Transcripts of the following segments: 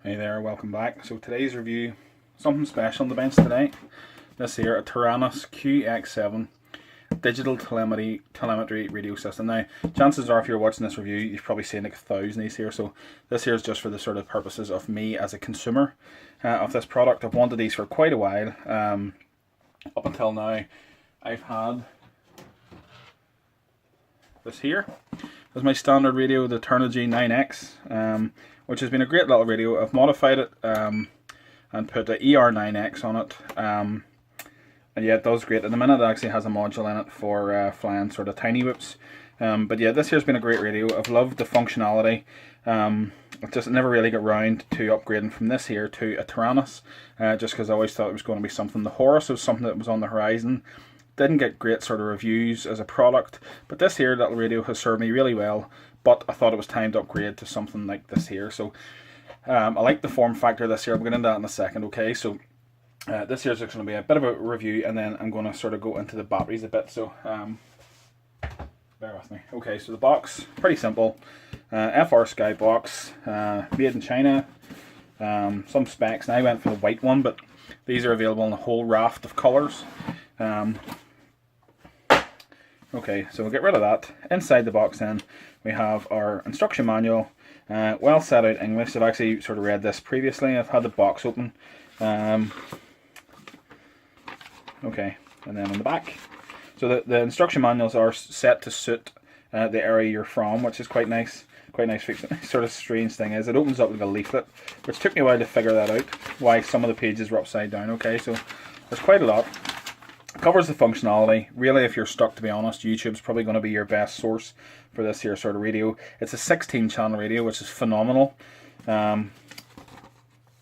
Hey there, welcome back. So today's review, something special on the bench today. This here, a Taranis QX7 digital telemetry radio system. Now, chances are if you're watching this review, you've probably seen like 1,000 of these here. So this here is just for the sort of purposes of me as a consumer of this product. I've wanted these for quite a while. Up until now, I've had this here. This is my standard radio, the Taranis 9X, which has been a great little radio. I've modified it and put the ER9X on it, and yeah, it does great. At the minute, it actually has a module in it for flying sort of tiny whoops. But yeah, this here's been a great radio. I've loved the functionality. I just never really got round to upgrading from this here to a Taranis, just because I always thought it was going to be something. The Horus was something that was on the horizon. Didn't get great sort of reviews as a product, but this here little radio has served me really well. But I thought it was time to upgrade to something like this here. So I like the form factor of this here. I'll get into that in a second. Okay, so this here is going to be a bit of a review, and then I'm going to sort of go into the batteries a bit. So bear with me. Okay, so the box, pretty simple. FR Sky box, made in China. Some specs. Now I went for the white one, but these are available in a whole raft of colours. Okay, so we'll get rid of that. Inside the box then we have our instruction manual, well set out English. I've actually sort of read this previously. I've had the box open. Okay, and then on the back. So the instruction manuals are set to suit the area you're from, which is quite nice. Quite nice fix. Sort of strange thing is it opens up like a leaflet, which took me a while to figure that out, why some of the pages were upside down. Okay, so there's quite a lot. Covers the functionality. Really, if you're stuck, to be honest, YouTube's probably going to be your best source for this here sort of radio. It's a 16 channel radio, which is phenomenal. Yeah,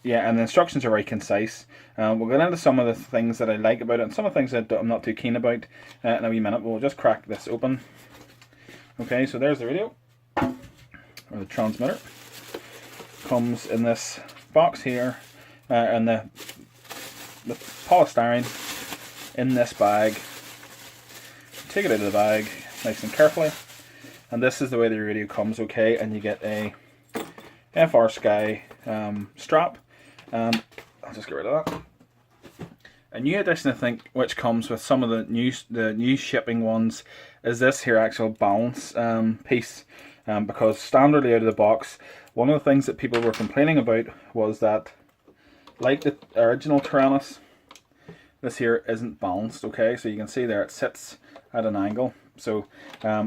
and the instructions are very concise. We'll get into some of the things that I like about it and some of the things that I'm not too keen about in a wee minute. We'll just crack this open. Okay, so there's the radio, or the transmitter. Comes in this box here, and the polystyrene in this bag. Take it out of the bag nice and carefully, and this is the way the radio comes. Okay, and you get a FR Sky strap, and I'll just get rid of that. A new addition, I think, which comes with some of the new shipping ones, is this here actual balance piece, because standardly out of the box, one of the things that people were complaining about was that, like the original Taranis, this here isn't balanced. Okay, so you can see there it sits at an angle. So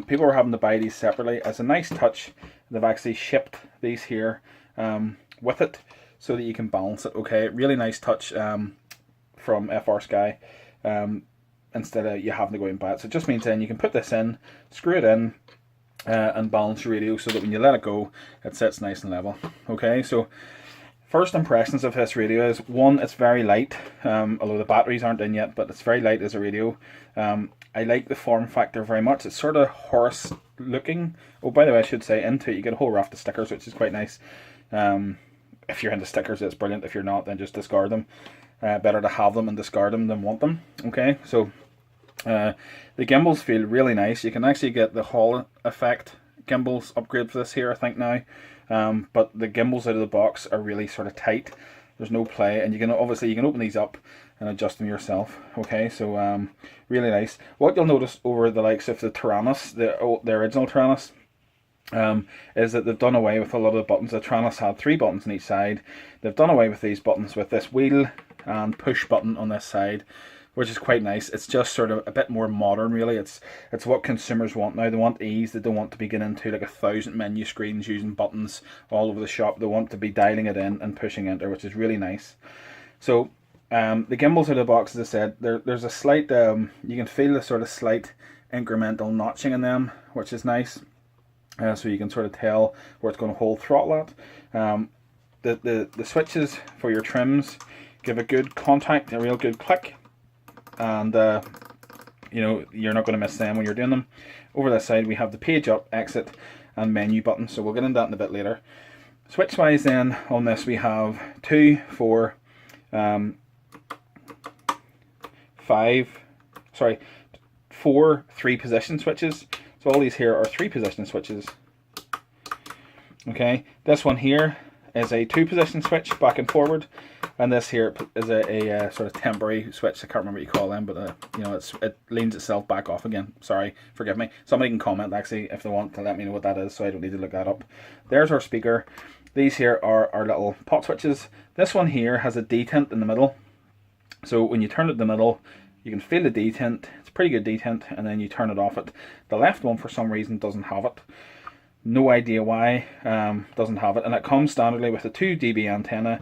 people were having to buy these separately. As a nice touch, they've actually shipped these here with it so that you can balance it. Okay, really nice touch from FR Sky, instead of you having to go and buy it. So it just means then you can put this in, screw it in, and balance your radio so that when you let it go, it sits nice and level. Okay, so first impressions of this radio is, one, it's very light, although the batteries aren't in yet, but it's very light as a radio. I like the form factor very much. It's sort of Horus looking. Oh, by the way, I should say, into it you get a whole raft of stickers, which is quite nice. If you're into stickers, it's brilliant. If you're not, then just discard them. Better to have them and discard them than want them. Okay, so the gimbals feel really nice. You can actually get the Hall effect gimbals upgrade for this here, I think now. But the gimbals out of the box are really sort of tight. There's no play, and you can obviously open these up and adjust them yourself. Okay, so really nice. What you'll notice over the likes of the Taranis, the original Taranis, is that they've done away with a lot of the buttons. The Taranis had 3 buttons on each side. They've done away with these buttons with this wheel and push button on this side, which is quite nice. It's just sort of a bit more modern, really. It's what consumers want now. They want ease. They don't want to be getting into like 1,000 menu screens using buttons all over the shop. They want to be dialing it in and pushing enter, which is really nice. So the gimbals out of the box, as I said, there's a slight, you can feel the sort of slight incremental notching in them, which is nice. So you can sort of tell where it's going to hold throttle at. The switches for your trims give a good contact, a real good click, and you're not going to miss them when you're doing them. Over this side we have the page up, exit, and menu button, so we'll get into that in a bit later. Switch wise then on this we have 2, 4, 4 3-position switches. So all these here are 3-position switches. Okay, this one here is a 2-position switch back and forward, and this here is a sort of temporary switch. I can't remember what you call them, but you know, it leans itself back off again. Sorry, forgive me. Somebody can comment actually if they want to let me know what that is, so I don't need to look that up. There's our speaker. These here are our little pot switches. This one here has a detent in the middle, so when you turn it in the middle, you can feel the detent. It's a pretty good detent, and then you turn it off it. The left one for some reason doesn't have it. No idea why. Doesn't have it, and it comes standardly with a 2 dB antenna.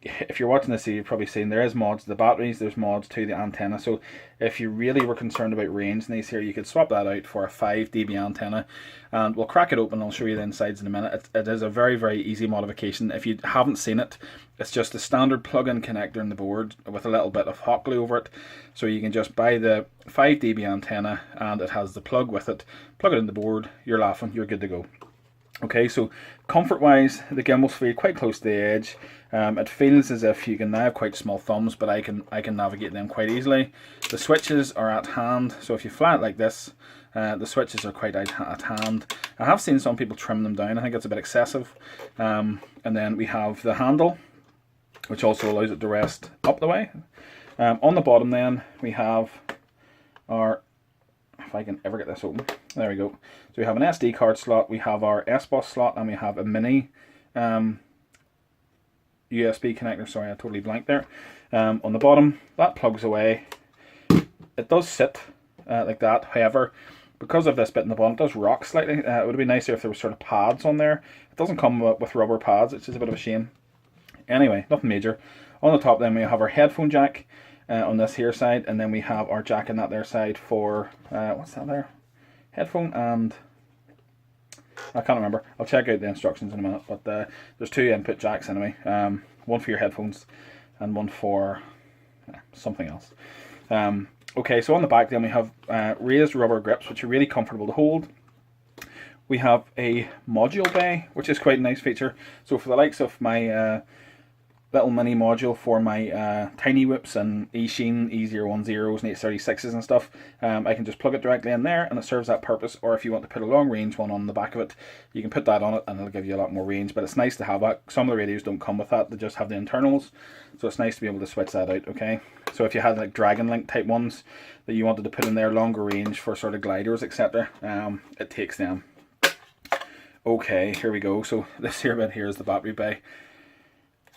If you're watching this, you've probably seen there is mods to the batteries, there's mods to the antenna. So if you really were concerned about range in these here, you could swap that out for a 5 dB antenna, and we'll crack it open. I'll show you the insides in a minute. It is a very, very easy modification. If you haven't seen it, it's just a standard plug-in connector in the board with a little bit of hot glue over it. So you can just buy the 5 dB antenna, and it has the plug with it. Plug it in the board, you're laughing, you're good to go. Okay, so comfort wise, the gimbals feel quite close to the edge. It feels as if you can, I have quite small thumbs, but I can navigate them quite easily. The switches are at hand, so if you fly it like this, the switches are quite at hand. I have seen some people trim them down. I think it's a bit excessive. And then we have the handle, which also allows it to rest up the way. On the bottom then, we have our, if I can ever get this open, there we go. So we have an SD card slot, we have our S-Bus slot, and we have a mini USB connector. Sorry, I totally blanked there. On the bottom, that plugs away. It does sit like that. However, because of this bit in the bottom, it does rock slightly. It would be nicer if there were sort of pads on there. It doesn't come with rubber pads, which is a bit of a shame. Anyway, nothing major. On the top then we have our headphone jack on this here side, and then we have our jack in that there side for, what's that there? Headphone, and I can't remember. I'll check out the instructions in a minute, but there's 2 input jacks anyway. One for your headphones and one for something else. Okay, so on the back then we have raised rubber grips, which are really comfortable to hold. We have a module bay, which is quite a nice feature. So for the likes of my little mini module for my tiny whips and eSheen E010s and 836s and stuff, I can just plug it directly in there and it serves that purpose. Or if you want to put a long range one on the back of it, you can put that on it and it'll give you a lot more range. But it's nice to have that. Some of the radios don't come with that, they just have the internals, so it's nice to be able to switch that out. Okay, so if you had like Dragon Link type ones that you wanted to put in there, longer range for sort of gliders, etc., it takes them. Okay, here we go. So this here bit here is the battery bay.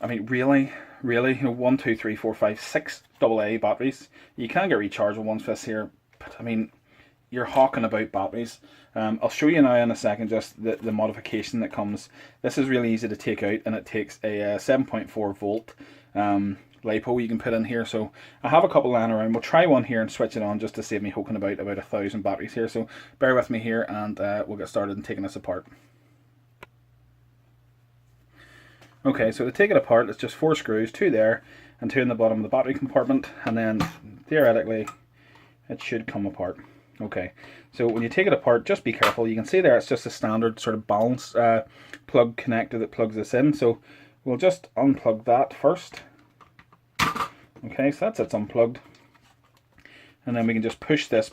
I mean, really, you know, 1, 2, 3, 4, 5, 6 AA batteries. You can get rechargeable ones for this here, but I mean, you're hawking about batteries. I'll show you now in a second just the modification that comes. This is really easy to take out, and it takes a 7.4 volt LIPO you can put in here. So I have a couple lying around. We'll try one here and switch it on just to save me hawking about 1,000 batteries here. So bear with me here, and we'll get started in taking this apart. Okay, so to take it apart, it's just 4 screws, 2 there and 2 in the bottom of the battery compartment, and then theoretically it should come apart. Okay, so when you take it apart, just be careful. You can see there it's just a standard sort of balance plug connector that plugs this in. So we'll just unplug that first. Okay, so it's unplugged, and then we can just push this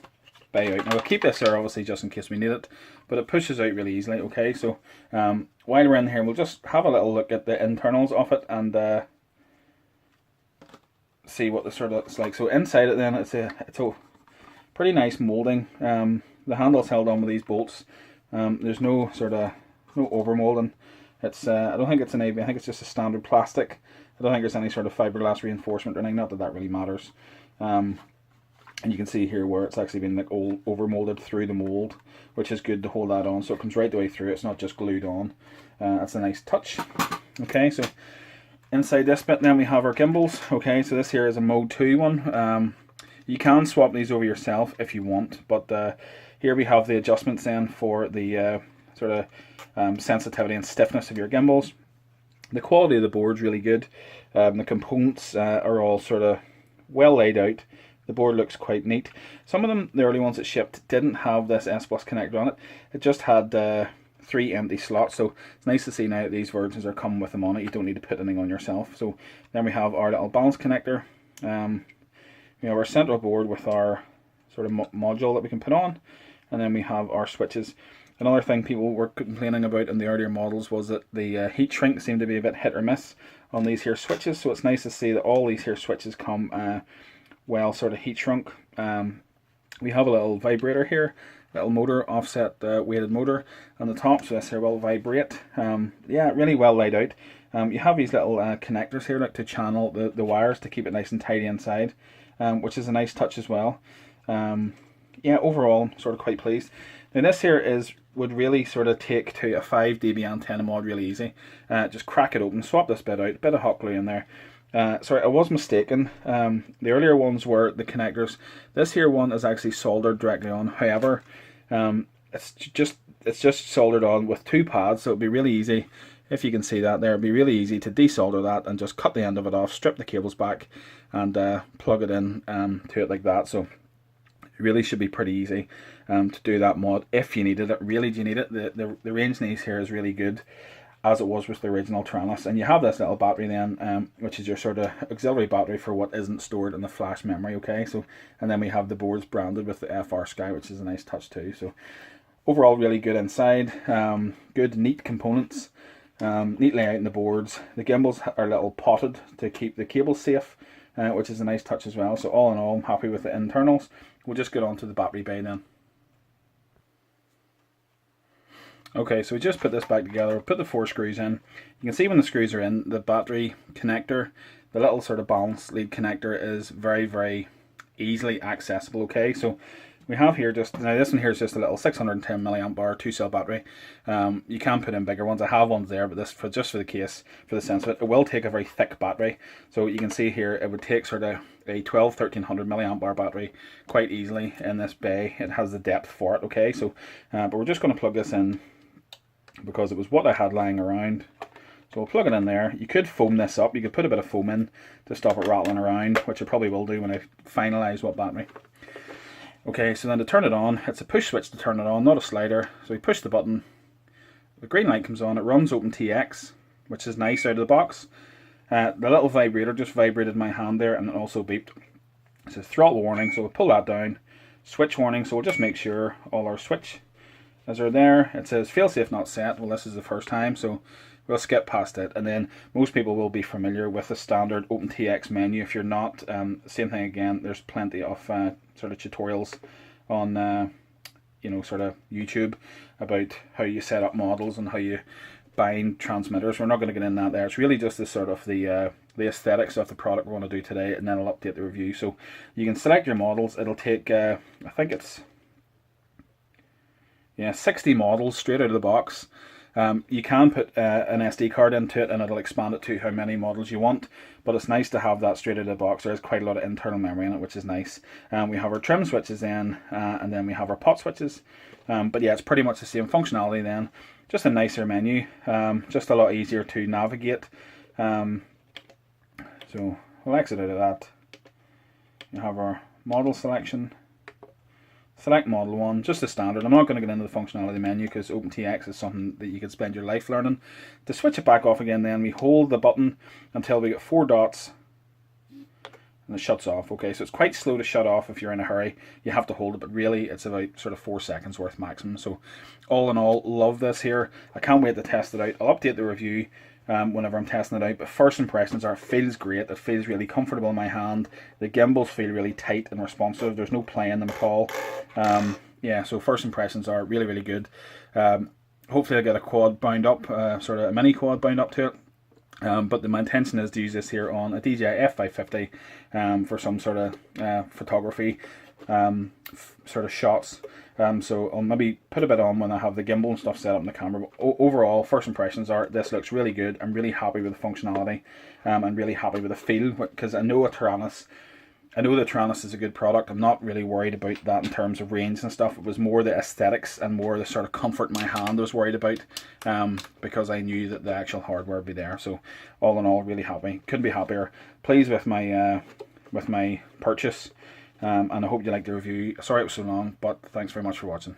bay out. Now we'll keep this there obviously just in case we need it, but it pushes out really easily. Okay, so while we're in here, we'll just have a little look at the internals of it and see what this sort of looks like. So inside it then, it's a pretty nice molding. The handle's held on with these bolts. There's no over molding. It's I don't think it's an AB. I think it's just a standard plastic. I don't think there's any sort of fiberglass reinforcement or anything. Not that that really matters. And you can see here where it's actually been like over molded through the mold, which is good to hold that on, so it comes right the way through. It's not just glued on. That's a nice touch. Okay, so inside this bit then we have our gimbals. Okay, so this here is a mode 2 one. You can swap these over yourself if you want, but here we have the adjustments then for the sort of sensitivity and stiffness of your gimbals. The quality of the board's really good. The components are all sort of well laid out. The board looks quite neat. Some of them, the early ones that shipped, didn't have this S-Bus connector on it. It just had 3 empty slots, so it's nice to see now that these versions are coming with them on it. You don't need to put anything on yourself. So then we have our little balance connector. We have our central board with our sort of module that we can put on, and then we have our switches. Another thing people were complaining about in the earlier models was that the heat shrink seemed to be a bit hit or miss on these here switches, so it's nice to see that all these here switches come well sort of heat shrunk. We have a little vibrator here, little motor, offset weighted motor on the top, so this here will vibrate. Yeah, really well laid out. You have these little connectors here like to channel the wires to keep it nice and tidy inside, which is a nice touch as well. Yeah, overall I'm sort of quite pleased. Now this here would really sort of take to a 5 dB antenna mod really easy. Just crack it open, swap this bit out, a bit of hot glue in there. Sorry, I was mistaken. The earlier ones were the connectors. This here one is actually soldered directly on. However, it's just soldered on with 2 pads, so it'll be really easy. If you can see that there, it'll be really easy to desolder that and just cut the end of it off, strip the cables back, and plug it in to it like that. So it really should be pretty easy to do that mod if you needed it. Really, do you need it? The range in these here is really good, as it was with the original Taranis. And you have this little battery then, which is your sort of auxiliary battery for what isn't stored in the flash memory, okay? So, and then we have the boards branded with the FR Sky, which is a nice touch too. So overall really good inside, good neat components, neat layout in the boards. The gimbals are little potted to keep the cables safe, which is a nice touch as well. So all in all, I'm happy with the internals. We'll just get on to the battery bay then. Okay, so we just put this back together, put the 4 screws in. You can see when the screws are in, the battery connector, the little sort of balance lead connector is very, very easily accessible, okay? So we have here now this one here is just a little 610 milliamp hour 2-cell battery. You can put in bigger ones, I have ones there, but this just for the case, for the sense of it, it will take a very thick battery. So you can see here, it would take sort of a 1300 milliamp hour battery quite easily in this bay. It has the depth for it, okay? So, but we're just going to plug this in, because it was what I had lying around. So we'll plug it in there. You could foam this up, you could put a bit of foam in to stop it rattling around, which I probably will do when I finalise what battery. Okay, so then to turn it on, it's a push switch to turn it on, not a slider. So we push the button, the green light comes on, it runs OpenTX, which is nice out of the box. The little vibrator just vibrated my hand there and it also beeped. It says throttle warning, so we'll pull that down. Switch warning, so we'll just make sure all our switch are there. It says failsafe not set. Well, this is the first time, so we'll skip past it. And then most people will be familiar with the standard OpenTX menu. If you're not, same thing again. There's plenty of sort of tutorials on you know, sort of YouTube about how you set up models and how you bind transmitters. We're not going to get in that there. It's really just the sort of the aesthetics of the product we're going to do today, and then I'll update the review. So you can select your models. It'll take I think it's 60 models straight out of the box. You can put an SD card into it and it'll expand it to how many models you want, but it's nice to have that straight out of the box. There's quite a lot of internal memory in it, which is nice. We have our trim switches in, and then we have our pot switches. But yeah, it's pretty much the same functionality then, just a nicer menu, just a lot easier to navigate. So we'll exit out of that. You have our model selection. Select model 1, just the standard. I'm not going to get into the functionality menu because OpenTX is something that you could spend your life learning. To switch it back off again then, we hold the button until we get 4 dots and it shuts off. Okay, so it's quite slow to shut off if you're in a hurry. You have to hold it, but really it's about sort of 4 seconds worth maximum. So all in all, love this here. I can't wait to test it out. I'll update the review whenever I'm testing it out, but first impressions are it feels great. It feels really comfortable in my hand. The gimbals feel really tight and responsive. There's no play in them at all. Yeah, so first impressions are really, really good. Hopefully I'll get a quad bound up, sort of a mini quad bound up to it. But my intention is to use this here on a DJI F550 for some sort of photography sort of shots. So I'll maybe put a bit on when I have the gimbal and stuff set up in the camera. But overall, first impressions are this looks really good. I'm really happy with the functionality. I'm really happy with the feel, because I know the Taranis is a good product. I'm not really worried about that in terms of range and stuff. It was more the aesthetics and more the sort of comfort in my hand I was worried about, because I knew that the actual hardware would be there. So all in all, really happy. Couldn't be happier. Pleased with my purchase. And I hope you liked the review. Sorry it was so long, but thanks very much for watching.